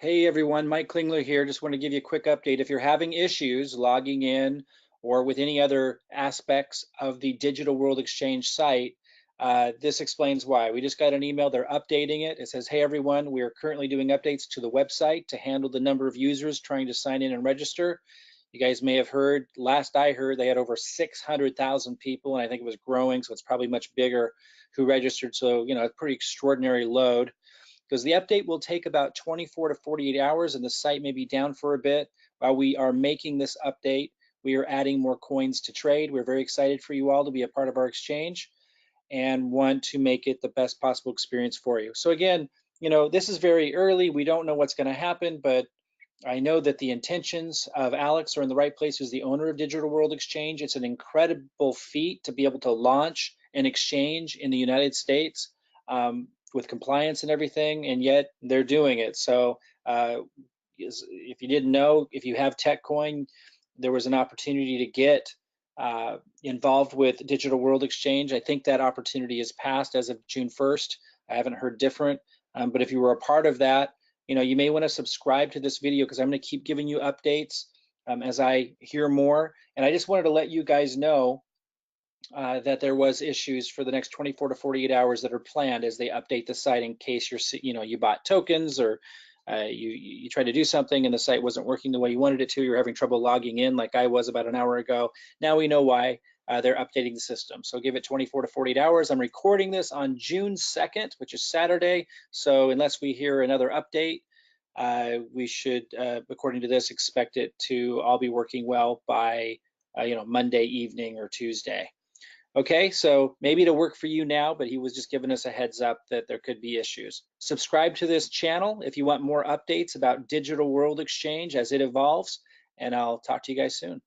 Hey everyone, Mike Klingler here. Just want to give you a quick update. If you're having issues logging in or with any other aspects of the Digital World Exchange site, this explains why. We just got an email, they're updating it. It says, hey everyone, we are currently doing updates to the website to handle the number of users trying to sign in and register. You guys may have heard, last I heard, they had over 600,000 people, and I think it was growing, so it's probably much bigger who registered. So, a pretty extraordinary load, because the update will take about 24 to 48 hours and the site may be down for a bit. While we are making this update, we are adding more coins to trade. We're very excited for you all to be a part of our exchange and want to make it the best possible experience for you. So again, this is very early. We don't know what's going to happen, but I know that the intentions of Alex are in the right place as the owner of Digital World Exchange. It's an incredible feat to be able to launch an exchange in the United States with compliance and everything, and yet they're doing it. So if you didn't know, if you have TechCoin, there was an opportunity to get involved with Digital World Exchange. I think that opportunity is passed as of June 1st. I haven't heard different, but if you were a part of that, you may want to subscribe to this video because I'm going to keep giving you updates as I hear more. And I just wanted to let you guys know that there was issues for the next 24 to 48 hours that are planned as they update the site in case you bought tokens or you tried to do something and the site wasn't working the way you wanted it to. You're having trouble logging in like I was about an hour ago. Now we know why. They're updating the system. So give it 24 to 48 hours. I'm recording this on June 2nd, which is Saturday. So unless we hear another update, we should, according to this, expect it to all be working well by Monday evening or Tuesday. Okay, so maybe it'll work for you now, but he was just giving us a heads up that there could be issues. Subscribe to this channel if you want more updates about Digital World Exchange as it evolves, and I'll talk to you guys soon.